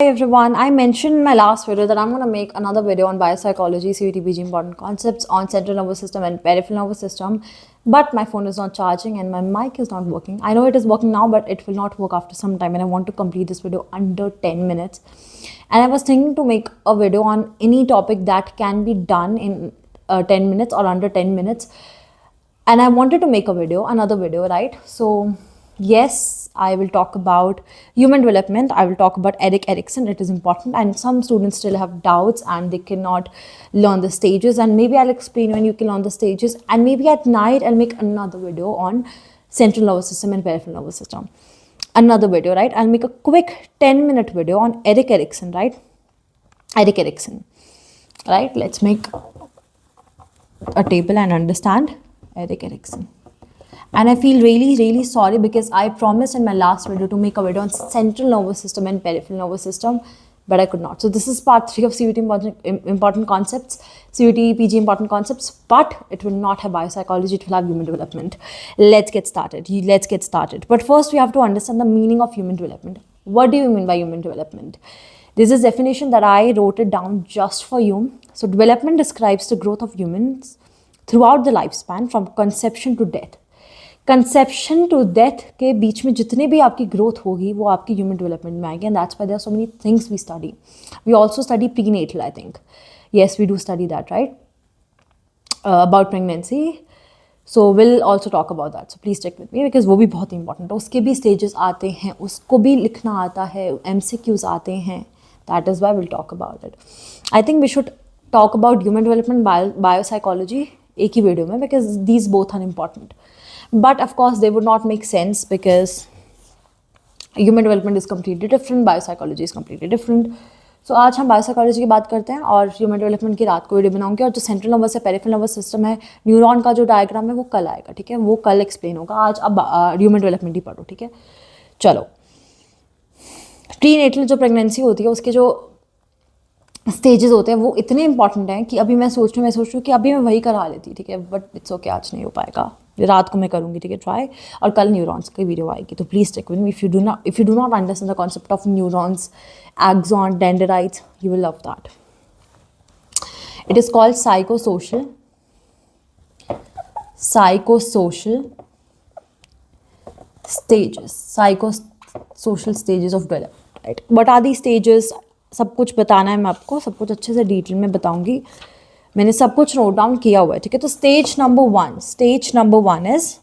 Hi everyone, I mentioned in my last video that I'm going to make another video on biopsychology, CUTPG important concepts on central nervous system and peripheral nervous system, but my phone is not charging and my mic is not working. I know it is working now, but it will not work after some time, and I want to complete this video under 10 minutes. And I was thinking to make a video on any topic that can be done in 10 minutes or under 10 minutes, and I wanted to make another video, right? So yes, I will talk about human development. I will talk about Erik Erikson. It is important, and some students still have doubts and they cannot learn the stages, and maybe I'll explain when you can learn the stages, and maybe at night I'll make another video on central nervous system and peripheral nervous system. Another video, right? I'll make a quick 10-minute video on Erik Erikson, right? Erik Erikson, right? Let's make a table and understand Erik Erikson. And I feel really, really sorry because I promised in my last video to make a video on central nervous system and peripheral nervous system, but I could not. So this is part 3 of CUT important concepts, CUT PG important concepts, but it will not have biopsychology, it will have human development. Let's get started. But first we have to understand the meaning of human development. What do you mean by human development? This is definition that I wrote it down just for you. So development describes the growth of humans throughout the lifespan from conception to death. Conception to death के बीच में जितने भी आपकी growth होगी वो आपकी human development में आएगी, and that's why there are so many things we study. We also study prenatal, I think. Yes, we do study that, right, about pregnancy. So will also talk about that, so please check with me because वो भी बहुत important है. उसके भी stages आते हैं, उसको भी लिखना आता है, MCQs आते हैं. That is why will talk about it. I think we should talk about human development, biopsychology एक ही वीडियो में, because these both are important. But of course they would not make sense because human development is completely different, biopsychology is completely different. So आज हम biopsychology की बात करते हैं और ह्यूमन डेवलपमेंट की रात को वीडियो बनाऊंगी. और जो सेंट्रल नर्वस है, पेरिफेरल नर्वस सिस्टम है, न्यूरॉन का जो डायग्राम है वो कल आएगा, ठीक है, वो कल एक्सप्लेन होगा. आज अब ह्यूमन डेवलपमेंट ही पढ़ो, ठीक है. चलो, प्रीनेटल जो प्रेगनेंसी होती है उसके जो स्टेजेस होते हैं वो इतने इंपॉर्टेंट हैं कि अभी मैं सोच रही हूँ कि अभी मैं वही करा लेती, ठीक है, बट इट्स ओके, आज नहीं हो पाएगा, रात को मैं करूँगी, ठीक है, ट्राई. और कल न्यूरॉन्स की वीडियो आएगी, तो please check with me. If you do not understand the concept of neurons, axon, dendrites, you will love that. It is called psychosocial stages of development, right. What are the stages? सब कुछ बताना है मैं आपको, सब कुछ अच्छे से डिटेल में बताऊंगी. मैंने सब कुछ नोट डाउन किया हुआ है, ठीक है. तो stage number one is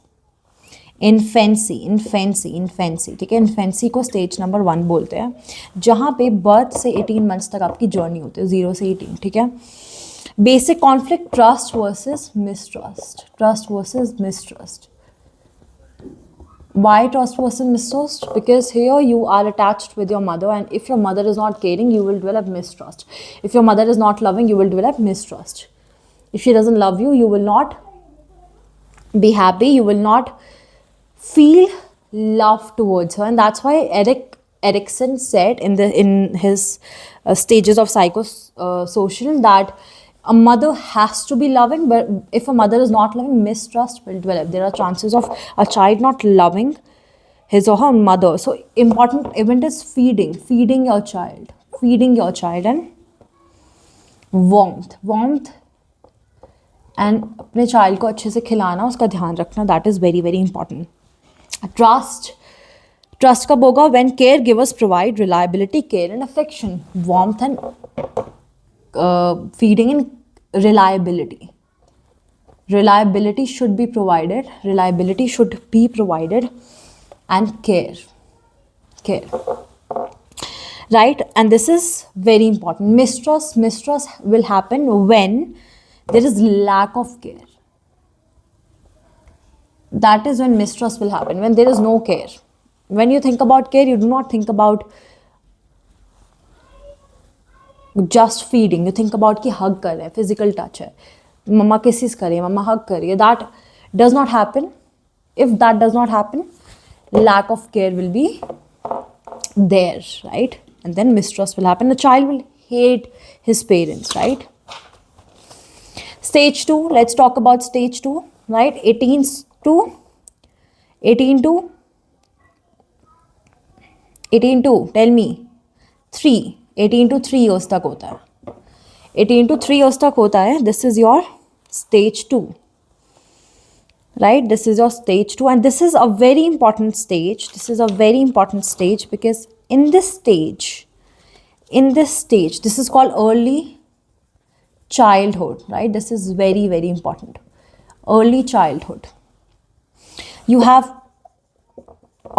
infancy, ठीक है. इन्फेंसी को स्टेज नंबर 1 बोलते हैं, जहाँ पे बर्थ से 18 मंथ्स तक आपकी जर्नी होती है, 0 से 18, ठीक है. Basic conflict, trust versus mistrust. Why trust versus mistrust? Because here you are attached with your mother, and if your mother is not caring, you will develop mistrust. If your mother is not loving, you will develop mistrust. If she doesn't love you, you will not be happy, you will not feel love towards her. And that's why Erik Erikson said in his stages of psychosocial that a mother has to be loving, but if a mother is not loving, mistrust will develop. There are chances of a child not loving his or her mother. So important event is feeding your child, and warmth, and अपने child को अच्छे से खिलाना, उसका ध्यान रखना, that is very, very important. Trust कब होगा? When caregivers provide reliability, care and affection. Warmth and feeding and reliability should be provided, and care, right. And this is very important. Mistrust will happen when there is lack of care. That is when mistrust will happen, when there is no care. When you think about care, you do not think about just feeding, you think about कि hug कर रहे हैं, physical touch है, मम्मा kisses कर रही है, मम्मा hug कर रही है. That does not happen. If that does not happen, lack of care will be there, right? And then mistrust will happen. The child will hate his parents, right? Stage 2, let's talk about stage 2, right? 18 to, tell me, 3, 18 to 3 years तक होता है, 18 to 3 years तक होता है. This is your stage 2, right? This is your stage 2, and this is a very important stage. This is a very important stage because in this stage, this is called early childhood, right? This is very, very important. Early childhood. You have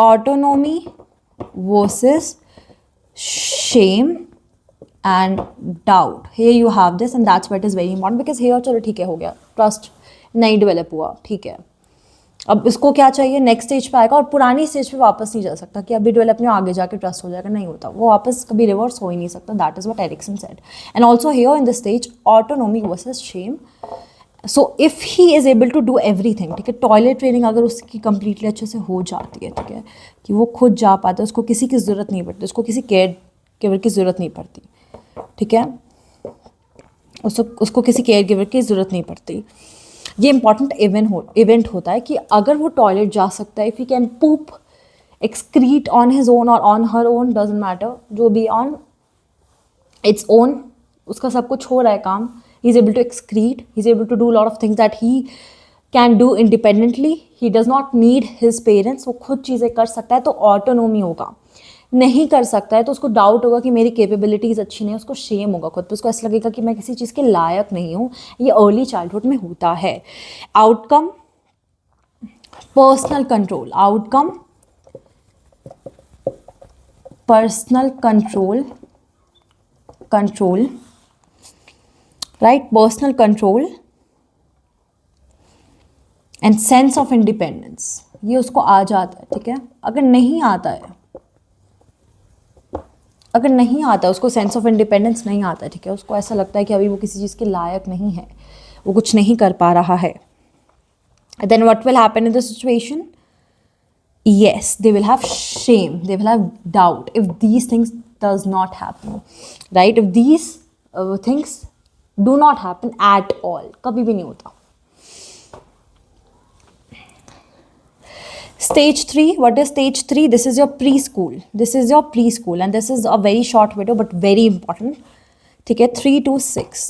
autonomy versus shame and doubt. Here you have this, and that's why it is very important, because here चलो ठीक है, हो गया, trust नहीं develop हुआ, ठीक है. अब इसको क्या चाहिए, नेक्स्ट स्टेज पे आएगा और पुरानी स्टेज पे वापस नहीं जा सकता कि अभी डेवलप नहीं, आगे जाके ट्रस्ट हो जाएगा, नहीं होता, वो वापस कभी रिवर्स हो ही नहीं सकता. That is what Erikson said. And also here in the stage autonomy versus shame. So if he is able to do everything, ठीक है, टॉयलेट ट्रेनिंग अगर उसकी कंप्लीटली अच्छे से हो जाती है, ठीक है, कि वो खुद जा पाता है, उसको किसी की ज़रूरत नहीं पड़ती, उसको किसी केयर गिवर की ज़रूरत नहीं पड़ती, ठीक है, उसको किसी केयर गिवर की ज़रूरत नहीं पड़ती. ये इंपॉर्टेंट इवेंट होता है कि अगर वो टॉयलेट जा सकता है, if he can poop excrete on his own और on her own, doesn't matter, जो भी ऑन इट्स ओन, उसका सब कुछ हो रहा है काम, he is able to excrete, he is able to do a lot of things that he can do independently, he does not need his parents, वो खुद चीज़ें कर सकता है, तो ऑटोनोमी होगा. नहीं कर सकता है तो उसको डाउट होगा कि मेरी कैपेबिलिटीज़ अच्छी नहीं है, उसको शेम होगा खुद पे, उसको ऐसा लगेगा कि मैं किसी चीज़ के लायक नहीं हूँ. ये अर्ली चाइल्डहुड में होता है. Outcome personal control, outcome personal control, right, personal control and sense of independence, ये उसको आ जाता है, ठीक है. अगर नहीं आता उसको सेंस ऑफ इंडिपेंडेंस नहीं आता है, ठीक है, उसको ऐसा लगता है कि अभी वो किसी चीज़ के लायक नहीं है, वो कुछ नहीं कर पा रहा है. Then what will happen in the situation? Yes, they will have shame, they will have doubt if these things does not happen, right? If these things do not happen at all, कभी भी नहीं होता. Stage 3, what is stage 3? This is your preschool. This is your preschool, and this is a very short video but very important. ठीक है, 3 to 6.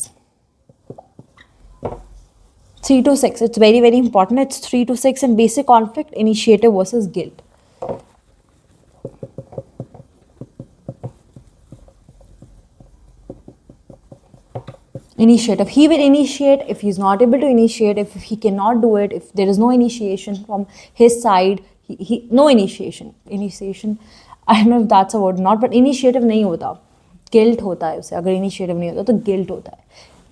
3 to 6, it's very, very important. It's 3 to 6 and basic conflict, initiative versus guilt. Initiative. He will initiate. If he's not able to initiate, if he cannot do it, if there is no initiation from his side, no initiation. Initiation, I don't know if that's a word or not, but initiative नहीं होता. Guilt होता है उसे. अगर initiative नहीं होता तो guilt होता है.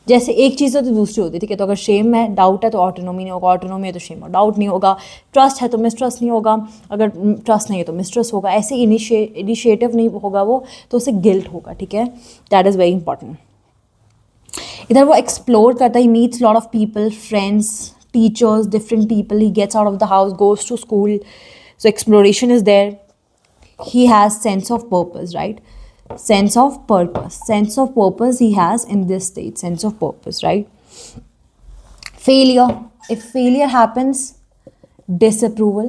जैसे एक चीज़ है तो दूसरी होती है, ठीक है. तो अगर शेम है, डाउट है तो ऑटोनोमी नहीं होगा, ऑटोनोमी है तो शेम और डाउट नहीं होगा, ट्रस्ट है तो मिसट्रस्ट नहीं होगा, अगर ट्रस्ट नहीं है तो मिसट्रस्ट होगा, ऐसे इनिशिएटिव नहीं होगा वो तो उसे गिल्ट होगा, ठीक है. That is very important. इधर वो एक्सप्लोर करता है, he meets lot of people, friends, teachers, different people, he gets out of the house, goes to school, so exploration is there. He has sense of purpose, right, sense of purpose he has in this state, sense of purpose, right? Failure, if failure happens, disapproval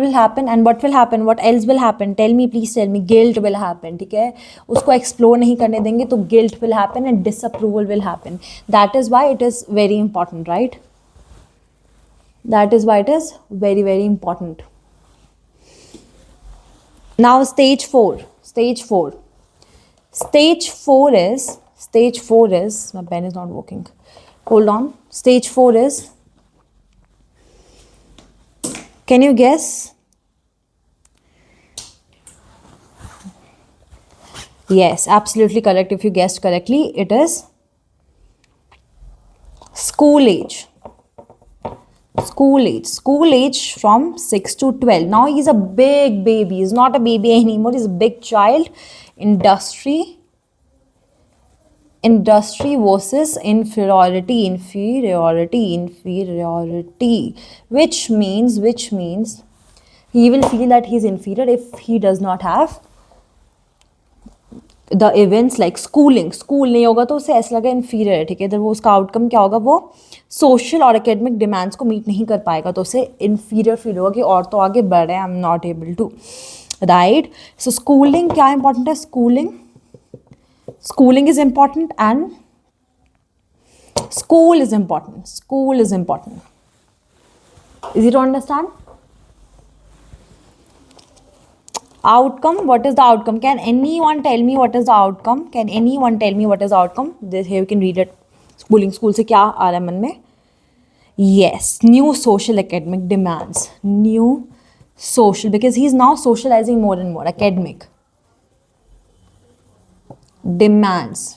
will happen, and what will happen, what else will happen, tell me, please tell me. Guilt will happen, ठीक है, उसको explore नहीं करने देंगे तो guilt will happen and disapproval will happen. That is why it is very important, right? That is why it is very, very important. Now stage 4. Stage 4 is, my pen is not working. Hold on. Stage 4 is, can you guess? Yes, absolutely correct. If you guessed correctly, it is school age. School age from 6 to 12. Now he's a big baby. He's not a baby anymore. He's a big child. Industry versus inferiority. Which means he will feel that he's inferior if he does not have the events like schooling. School नहीं होगा तो उसे ऐसा लगा inferior है, ठीक है. इधर वो उसका आउटकम क्या होगा, वो सोशल और एकेडमिक डिमांड्स को मीट नहीं कर पाएगा तो उसे इन्फीरियर फील होगा कि और तो आगे बढ़ रहे हैं, I am not able to. right? So schooling क्या important है? Schooling is important, and school is important. Easy to understand? Outcome, what is the outcome? Can anyone tell me what is the outcome? This here you can read it. School से क्या आ रहा है मन में? Yes, new social academic demands. New social, because he's now socializing more and more. Academic demands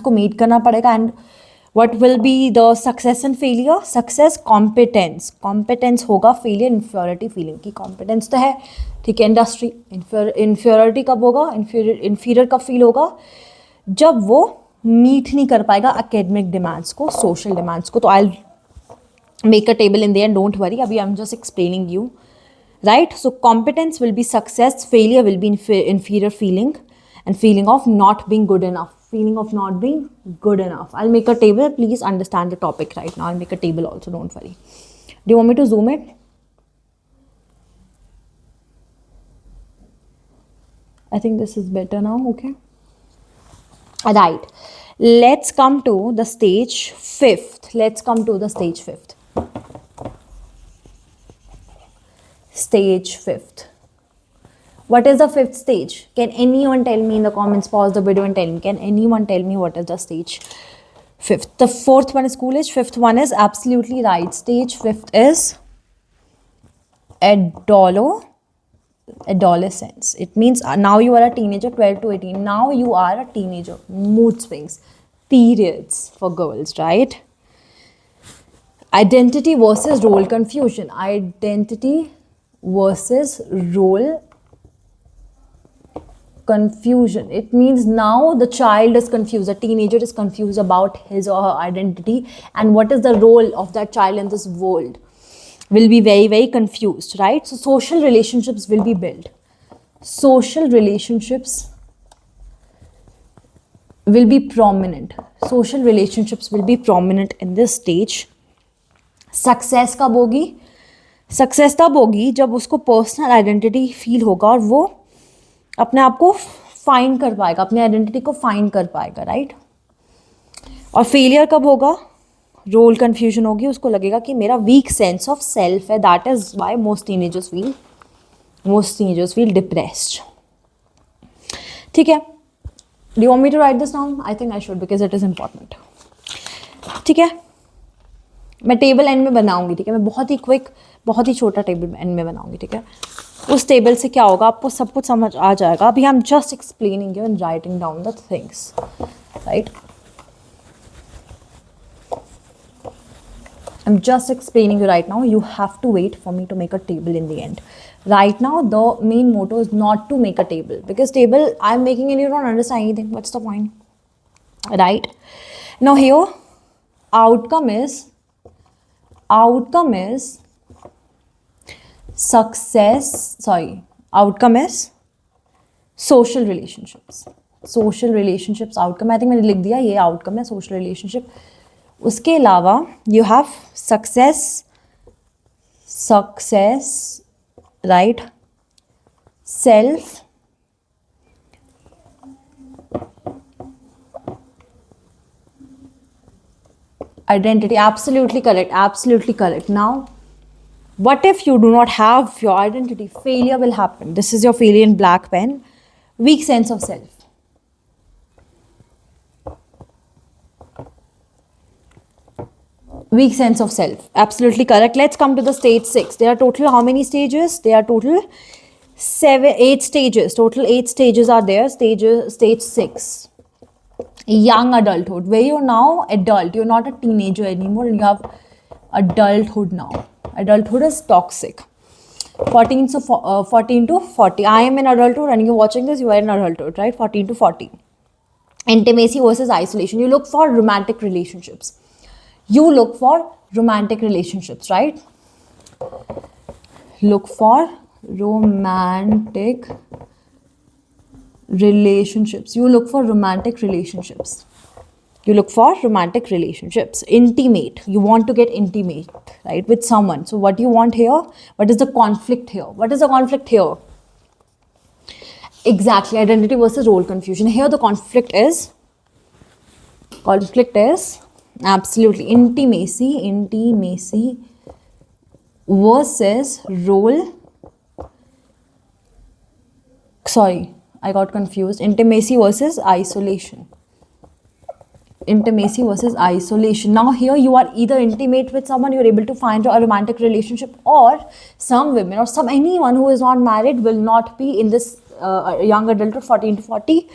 को meet करना पड़ेगा. And what will be the success and failure? Success, competence होगा, failure inferiority feeling की competence तो है, ठीक है. Industry inferiority कब होगा? inferior कब feel होगा? जब वो meet नहीं कर पाएगा academic demands को, social demands को. तो I'll make a table in there, don't worry, abhi I'm just explaining you, right? So competence will be success, failure will be inferior feeling, and feeling of not being good enough. I'll make a table. Please understand the topic right now. I'll make a table also, don't worry. Do you want me to zoom it? I think this is better now. Okay, right, let's come to the stage fifth. Stage fifth. What is the fifth stage? Can anyone tell me in the comments? Pause the video and tell me. Can anyone tell me what is the stage fifth? The fourth one is school age. Fifth one is absolutely right. Stage fifth is adolescence. It means now you are a teenager, 12 to 18. Now you are a teenager. Mood swings, periods for girls, right? Identity versus role confusion. It means now the child is confused, the teenager is confused about his or her identity and what is the role of that child in this world. Will be very, very confused, right? So social relationships will be built. Social relationships will be prominent. In this stage. Success कब होगी? Success तब होगी जब उसको personal identity feel होगा और वो अपने आप को फाइंड कर पाएगा, अपनी आइडेंटिटी को फाइंड कर पाएगा, राइट? और फेलियर कब होगा? रोल कन्फ्यूजन होगी, उसको लगेगा कि मेरा वीक सेंस ऑफ सेल्फ है. That is why most teenagers feel depressed. ठीक है, do you want me to write this down? I think I should, because it is important. ठीक है, मैं टेबल एंड में बनाऊंगी, ठीक है? मैं बहुत ही क्विक, बहुत ही छोटा टेबल एंड में बनाऊंगी, ठीक है? उस टेबल से क्या होगा, आपको सब कुछ समझ आ जाएगा. अभी I am just explaining you and writing down the things, right? I'm just explaining you right now. You have to wait for me to make a table in the end. Right now, the main motto is not to make a table, because table I'm making and you don't understand anything. What's the point? Right? Now here, outcome is success. Sorry, outcome is social relationships. Outcome. I think मैंने लिख दिया, ये outcome है, social relationship. उसके अलावा you have success, right? Self, identity. Absolutely correct. Now, what if you do not have your identity? Failure will happen. This is your failure in black pen. Weak sense of self. Weak sense of self. Absolutely correct. Let's come to the stage 6. There are total how many stages? There are total 8 stages. Total 8 stages are there. Stage 6. Young adulthood, where you're now adult. You're not a teenager anymore. You have adulthood now. Adulthood is toxic. 14 to 40. I am in adulthood and you're watching this, you are in adulthood, right? 14 to 40. Intimacy versus isolation. You look for romantic relationships. Right? Look for romantic relationships. Intimate. You want to get intimate, right, with someone. So what you want here? What is the conflict here? Exactly, identity versus role confusion. Here the conflict is absolutely intimacy versus role. Sorry, I got confused. Intimacy versus isolation. Intimacy versus isolation. Now here you are either intimate with someone, you're able to find a romantic relationship, or some women or some anyone who is not married will not be in this young adulthood 14 to 40.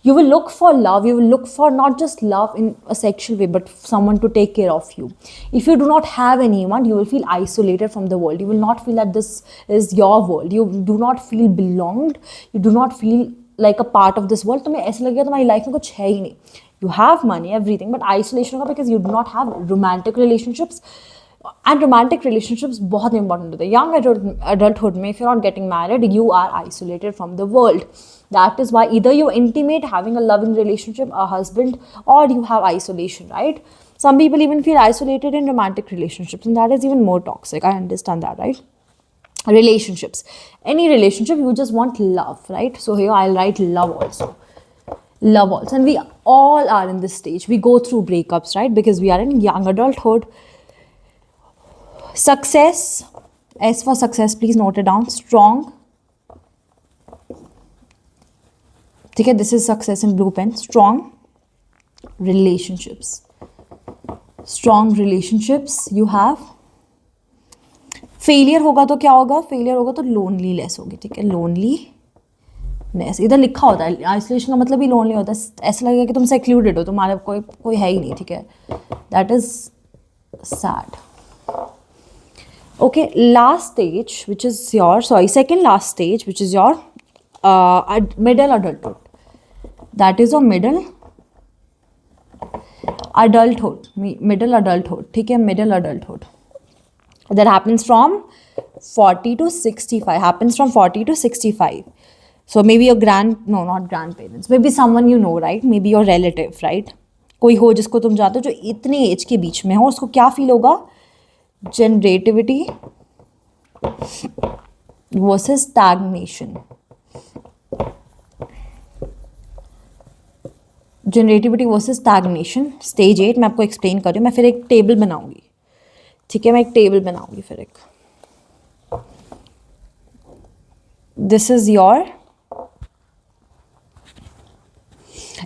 You will look for love. You will look for not just love in a sexual way, but someone to take care of you. If you do not have anyone, you will feel isolated from the world. You will not feel that this is your world. You do not feel belonged. You do not feel like a part of this world. तुम्हें ऐसा लगेगा तुम्हारी life में कुछ है ही नहीं. You have money, everything, but isolation होगा because you do not have romantic relationships. And romantic relationships बहुत important होते हैं. Young adulthood में, if you're not getting married, you are isolated from the world. That is why either you're intimate, having a loving relationship, a husband, or you have isolation, right? Some people even feel isolated in romantic relationships, and that is even more toxic. I understand that, right? Relationships. Any relationship, you just want love, right? So here I'll write love also. Love also. And we all are in this stage. We go through breakups, right? Because we are in young adulthood. Success. S for success, please note it down. Strong. Okay, this is success in blue pen. Strong relationships. Strong relationships you have. Failure होगा तो क्या होगा? Failure होगा तो loneliness होगी. ठीक है, loneliness इधर लिखा होता है. आइसोलेशन का मतलब ही लोनली होता है. ऐसा लगेगा कि तुम सेक्लूडेड हो, तुम्हारा कोई है ही नहीं. ठीक है, that is sad. Okay, last stage, which is your, second last stage, which is your middle adulthood. That is your middle adulthood. ठीक है, middle adulthood. That happens from 40 to 65. Happens from 40 to 65. So maybe your not grandparents. Maybe someone you know, right? Maybe your relative, right? कोई हो जिसको तुम जानते हो जो इतने एज के बीच में हो, उसको क्या फील होगा? Generativity versus stagnation. Generativity versus stagnation. Stage 8 मैं आपको एक्सप्लेन कर रही हूँ. मैं फिर एक टेबल बनाऊंगी. ठीक है, मैं एक टेबल बनाऊंगी फिर एक. This is your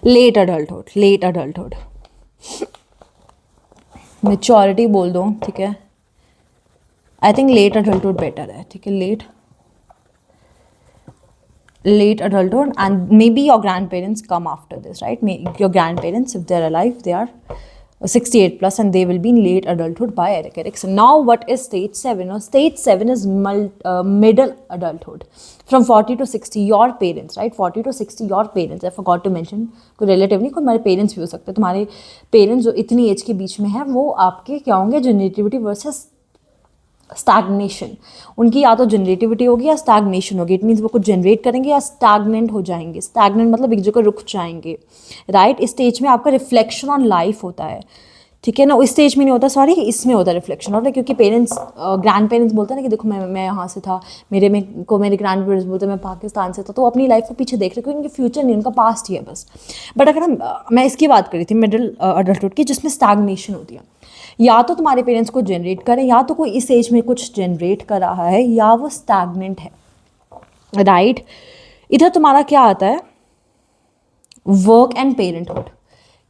late adulthood. Maturity बोल दो. ठीक है, I think late adulthood better है. ठीक है, late adulthood, and maybe your grandparents come after this, right? Your grandparents, if they're alive, they are 68 plus and they will be in late adulthood by Erik Erikson. Now what is stage 7? Stage 7 is middle adulthood. From 40 to 60, your parents, right? 40 to 60, your parents. I forgot to mention, कोई relative नहीं, कोई हमारे parents भी हो सकते हैं. तुम्हारे parents जो इतनी एज के बीच में हैं, वो आपके क्या होंगे? Generativity versus stagnation. उनकी या तो जनरेटिविटी होगी या स्टैग्नेशन होगी. इट मीन्स वो कुछ जनरेट करेंगे या स्टैग्नेंट हो जाएंगे. स्टैग्नेंट मतलब एक जगह रुक जाएंगे, राइट? इस स्टेज में आपका रिफ्लेक्शन ऑन लाइफ होता है. ठीक है ना, इस स्टेज में नहीं होता, सॉरी, इसमें होता है रिफ्लेक्शन होता है. क्योंकि पेरेंट्स ग्रैंड पेरेंट्स बोलते हैं ना कि देखो मैं यहाँ से था, मेरे ग्रैंड पेरेंट्स बोलते हैं मैं पाकिस्तान से था, तो अपनी लाइफ को पीछे देख रहे क्योंकि उनके फ्यूचर नहीं, उनका पास्ट ही है बस. बट अगर मैं इसकी बात करी थी मिडिल अडल्टहुड की, जिसमें स्टैग्नेशन होती है. या तो तुम्हारे पेरेंट्स को जनरेट करें, या तो कोई इस एज में कुछ जनरेट कर रहा है, या वो स्टैग्नेंट है, राइट? इधर तुम्हारा क्या आता है? Work and parenthood.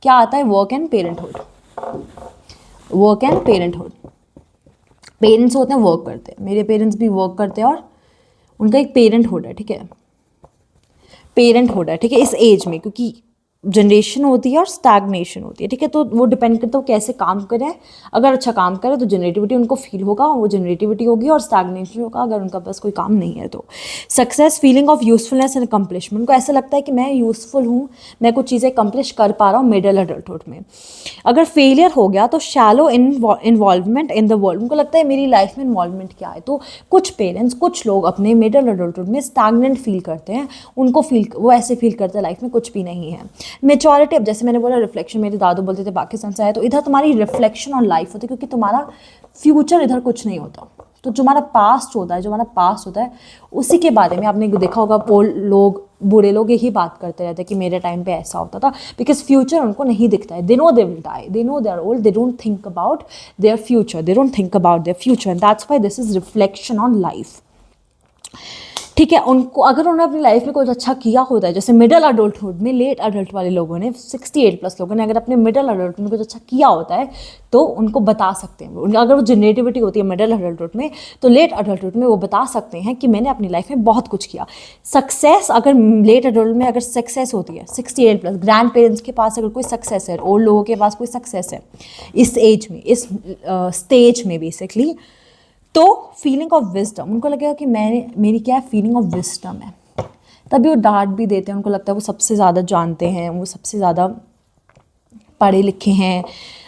क्या आता है? Work and parenthood. पेरेंट्स होते हैं, वर्क करते हैं. मेरे पेरेंट्स भी वर्क करते हैं और उनका एक पेरेंटहुड है. ठीक है, पेरेंटहुड है. ठीक है, इस एज में, क्योंकि जनरेशन होती है और स्टैग्नेशन होती है. ठीक है, तो वो डिपेंड करता है कैसे काम करें. अगर अच्छा काम करें तो जनरेटिविटी उनको फील होगा, वो जनरेटिविटी होगी, और स्टैग्नेशन होगा अगर उनका पास कोई काम नहीं है. तो success, feeling of usefulness and accomplishment. उनको ऐसा लगता है कि मैं यूजफुल हूँ, मैं कुछ चीज़ें अकम्पलिश कर पा रहा हूँ मिडिल अडल्टहुड में. अगर फेलियर हो गया तो shallow involvement in the world. उनको लगता है मेरी लाइफ में इन्वॉल्वमेंट क्या है. तो कुछ पेरेंट्स, कुछ लोग अपने मिडिल अडल्टहुड में स्टैग्नेंट फील करते हैं. वो ऐसे फील करते हैं लाइफ में कुछ भी नहीं है. मेच्योरिटी, अब जैसे मैंने बोला रिफ्लेक्शन, मेरे दादू बोलते थे पाकिस्तान से आए, तो इधर तुम्हारी रिफ्लेक्शन ऑन लाइफ होती है, क्योंकि तुम्हारा फ्यूचर इधर कुछ नहीं होता. तो जो हमारा पास्ट होता है, उसी के बारे में आपने देखा होगा. लोग बूढ़े लोग यही बात करते रहते हैं कि मेरे टाइम पे ऐसा होता था, बिकॉज फ्यूचर उनको नहीं दिखता है. They know they will die, they know they are old, they don't think about their future, they don't think about their future, and that's why this is reflection on life. ठीक है, उनको अगर उन्होंने अपनी लाइफ में कुछ अच्छा किया होता है, जैसे मिडिल अडल्टहुड में, लेट अडल्ट वाले लोगों ने, 68+ लोगों ने अगर अपने मिडिल अडल्ट में कुछ अच्छा किया होता है तो उनको बता सकते हैं. अगर वो जनरेटिविटी होती है मिडिल अडल्टहुड में, तो लेट अडल्टहुड में वो बता सकते हैं कि मैंने अपनी लाइफ में बहुत कुछ किया. सक्सेस अगर लेट अडल्ट में अगर सक्सेस होती है, 68+, ग्रैंड पेरेंट्स के पास अगर कोई सक्सेस है, ओल्ड लोगों के पास कोई सक्सेस है इस एज में, इस स्टेज में बेसिकली, तो फीलिंग ऑफ विजडम, उनको लगेगा कि मेरी क्या है, फीलिंग ऑफ विजडम है. तभी वो डांट भी देते हैं, उनको लगता है वो सबसे ज़्यादा जानते हैं, वो सबसे ज़्यादा पढ़े लिखे हैं.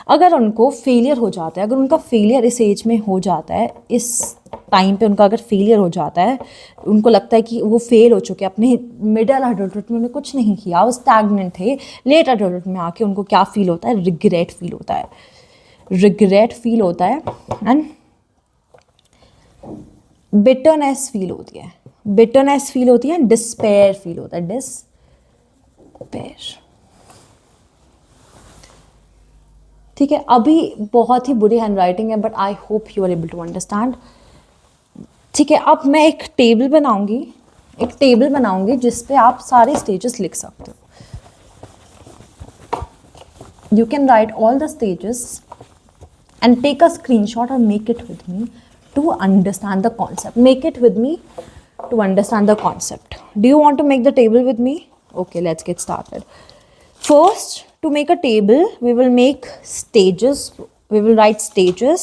अगर उनको फेलियर हो जाता है, अगर उनका फेलियर इस एज में हो जाता है, इस टाइम पे उनका अगर फेलियर हो जाता है, उनको लगता है कि वो फेल हो चुके हैं अपने मिडिल अडल्टहुड में, उन्होंने कुछ नहीं किया, वो स्टैग्नेंट थे. लेट अडल्टहुड में आके उनको क्या फील होता है, रिग्रेट फील होता है, रिग्रेट फील होता है, एंड बिटरनेस फील होती है, बिटरनेस फील होती है, डिस्पेयर फील होता है, डिस्पेयर. ठीक है, अभी बहुत ही बुरी हैंड राइटिंग है, but I hope you are able to understand. ठीक है, अब मैं एक टेबल बनाऊंगी जिस पे आप सारे स्टेजेस लिख सकते हो. You can write all the stages and take a screenshot or make it with me to understand the concept. Make it with me to understand the concept. Do you want to make the table with me? Okay, let's get started. First, to make a table, we will make stages. We will write stages.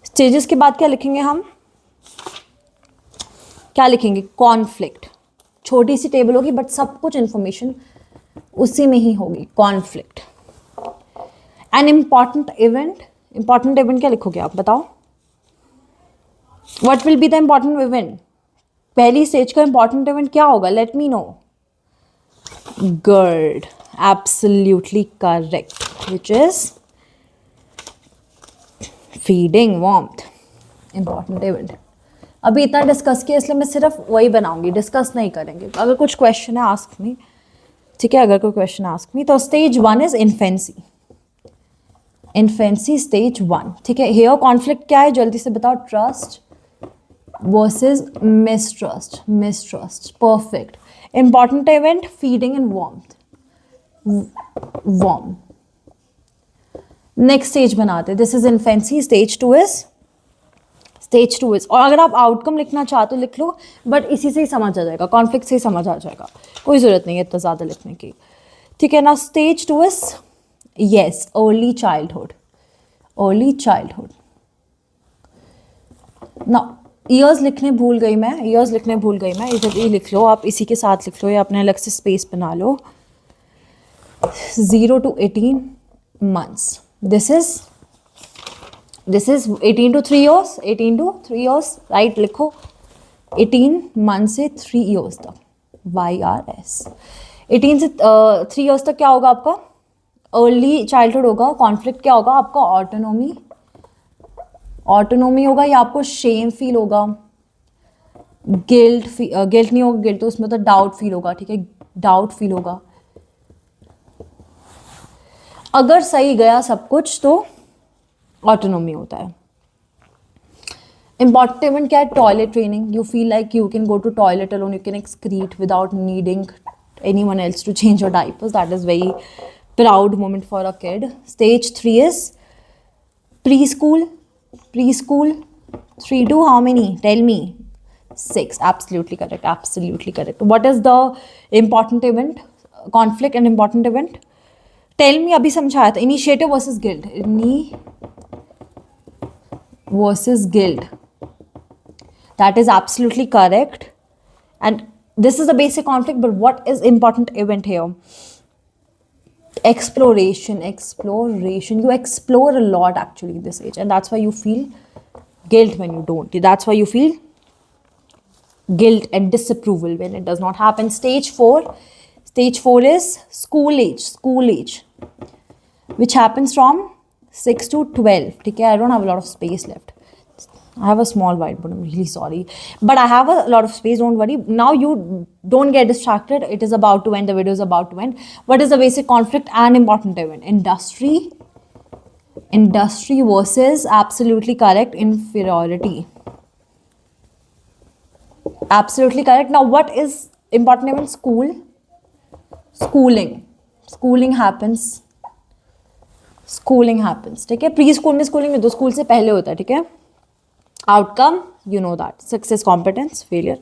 Stages के बाद क्या लिखेंगे हम? क्या लिखेंगे? Conflict. छोटी सी table होगी but सब कुछ इंफॉर्मेशन उसी में ही होगी. Conflict. An important event. Important event क्या लिखोगे आप, बताओ? What will be the important event? पहली स्टेज का इंपॉर्टेंट इवेंट क्या होगा? Let me know. Good, absolutely correct, which is feeding warmth. Important event. अभी इतना डिस्कस किया इसलिए मैं सिर्फ वही बनाऊंगी, डिस्कस नहीं करेंगे. अगर कुछ क्वेश्चन है आस्क मी. ठीक है, अगर कोई क्वेश्चन आस्क मी. तो stage 1 is infancy. Infancy stage 1. ठीक है, हेयर कॉन्फ्लिक्ट क्या है जल्दी से बताओ? Trust versus mistrust. Mistrust, perfect. Important event feeding and warmth. Warm. Next stage बनाते हैं. This is infancy. Stage 2 is, और अगर आप आउटकम लिखना चाहते हो लिख लो, बट इसी से ही समझ आ जाएगा, कॉन्फ्लिक्ट से ही समझ आ जाएगा, कोई ज़रूरत नहीं है इतना ज़्यादा लिखने की. ठीक है ना. Stage 2 is yes, early childhood. Early childhood. ना ईयर्स लिखने भूल गई मैं, इधर ये लिख लो आप, इसी के साथ लिख लो या अपने अलग से स्पेस बना लो. 0 to 18 months. This is 18 to 3 years. 18 to 3 years, right लिखो. 18 मंथ से 3 years तक. YRS. 18 से 3 years तक क्या होगा आपका? अर्ली चाइल्डहुड होगा. कॉन्फ्लिक्ट क्या होगा आपका? ऑटोनोमी होगा, या आपको शेम फील होगा? गिल्ट नहीं होगा. गिल्ट तो उसमें तो डाउट फील होगा. ठीक है, डाउट फील होगा. अगर सही गया सब कुछ तो ऑटोनोमी होता है. इंपॉर्टेंट इवेंट क्या है? Toilet training. You feel like you can go to toilet alone, you can excrete without needing anyone else to change your diapers. That is very proud moment for a kid. Stage 3 is preschool. 3 to how many? Tell me. 6. Absolutely correct. What is the important event? Conflict and important event. Tell me. अभी समझाया था. Initiative versus guilt. Versus guilt. That is absolutely correct. And this is the basic conflict, but what is important event here? Exploration. You explore a lot actually this age, and that's why you feel guilt when you don't. That's why you feel guilt and disapproval when it does not happen. Stage 4 is school age, which happens from 6 to 12. Okay, I don't have a lot of space left. I have a small whiteboard. I'm really sorry. But I have a lot of space. Don't worry. Now you don't get distracted. It is about to end. The video is about to end. What is the basic conflict and important event? Industry versus absolutely correct inferiority. Absolutely correct. Now what is important event? Schooling happens. ठीक है, pre school में schooling में, तो school से पहले होता है. ठीक है, outcome, you know that. Success, competence, failure,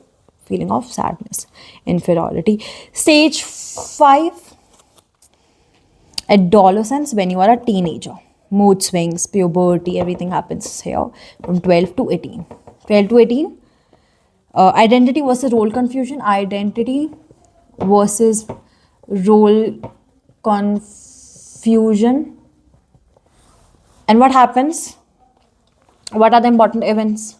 feeling of sadness, inferiority. Stage 5, adolescence, when you are a teenager. Mood swings, puberty, everything happens here from 12 to 18. 12 to 18, identity versus role confusion. Identity versus role confusion. And what happens? What are the important events?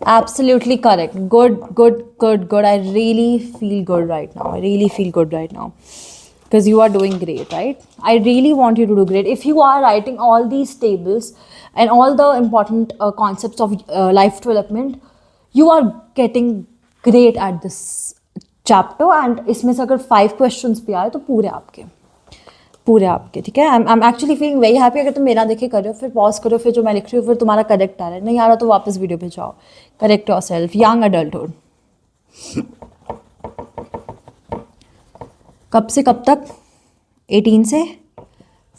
Absolutely correct. Good. I really feel good right now. Because you are doing great, right? I really want you to do great. If you are writing all these tables and all the important concepts of life development, you are getting great at this chapter. And इसमें से अगर 5 questions भी आए तो पूरे आपके. ठीक है, I am actually feeling very happy. अगर तुम मेरा देखे कर रहे हो, फिर पॉज करो, फिर जो मैं लिख रही हूँ, फिर तुम्हारा करेक्ट आ रहा है, नहीं आ रहा तो वापस वीडियो पे जाओ. Correct your self. Young adulthood कब से कब तक? 18 से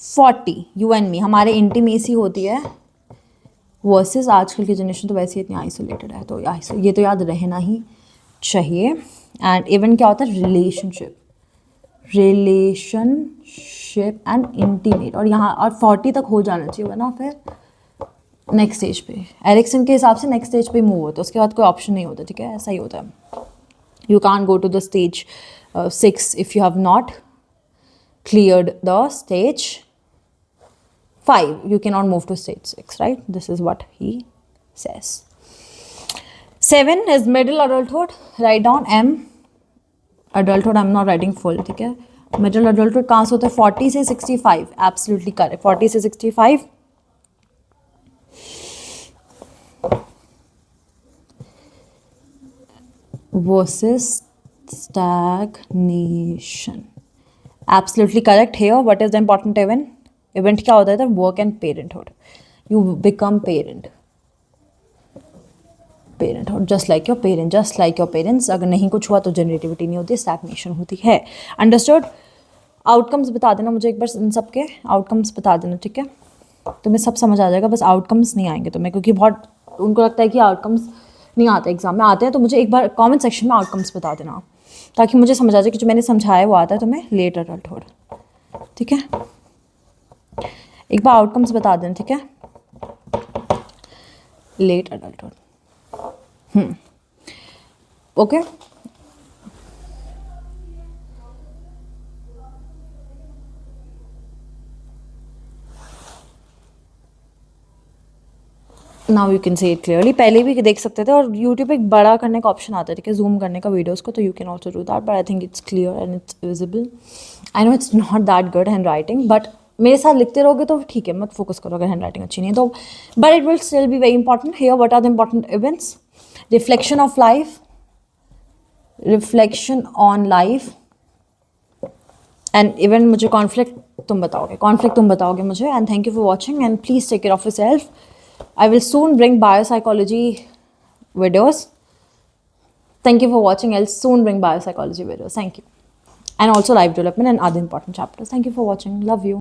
40. यू एंड मी, हमारे इंटीमेसी होती है. वर्सेस आजकल की जनरेशन तो वैसे ही इतनी आइसोलेटेड है, तो ये तो याद रहना ही चाहिए. एंड इवन क्या होता है? Relationship and intimate. और यहाँ और 40 तक हो जाना चाहिए, वरना फिर नेक्स्ट स्टेज पे, एरिक्सन के हिसाब से नेक्स्ट स्टेज पे मूव होता है. उसके बाद कोई ऑप्शन नहीं होता. ठीक है, ऐसा ही होता है. You can go to the stage 6 if you have not cleared the stage 5. You cannot move to stage 6, right? This is what he says. 7 is middle adulthood. Write down M. Adulthood, I'm not writing full. ठीक है, middle adulthood कहाँ से होता है? 40 से 65. Absolutely correct. 40 से 65. Versus stagnation. Absolutely correct. Here, what is the important event? Event क्या होता है? Work and parenthood. You become parenthood just like your parents. अगर नहीं कुछ हुआ तो जनरेटिविटी नहीं होती, स्टैग्नेशन होती है. अंडरस्टूड? आउटकम्स बता देना मुझे एक बार, इन सब के आउटकम्स बता देना. ठीक है, तुम्हें सब समझ आ जाएगा, बस आउटकम्स नहीं आएंगे तुम्हें, क्योंकि बहुत उनको लगता है कि आउटकम्स नहीं आते एग्जाम में. आते हैं तो मुझे एक बार कमेंट सेक्शन में आउटकम्स बता देना, ताकि मुझे समझ आ जाए कि जो मैंने समझाया है वो आता है तुम्हें. Late adulthood. ठीक है, एक बार आउटकम्स बता देना. ठीक है, late adulthood. Okay, now you can see it clearly. पहले भी देख सकते थे, और यूट्यूब पे एक बड़ा करने का ऑप्शन आता है. ठीक है, जूम करने का वीडियोस को, तो you can also do that. But I think it's clear and it's visible. I know it's not that good hand writing, but मेरे साथ लिखते रहोगे तो ठीक है, मत फोकस करो अगर हैंड राइटिंग अच्छी नहीं है तो. But it will still be very important. Here what are the important events? Reflection of life, reflection on life. And even मुझे कॉन्फ्लिक्ट तुम बताओगे मुझे. And thank you for watching and please take care of yourself. I will soon bring biopsychology videos. Thank you for watching. I'll soon bring biopsychology videos. Thank you. And also life development and other important chapters. Thank you for watching. Love you.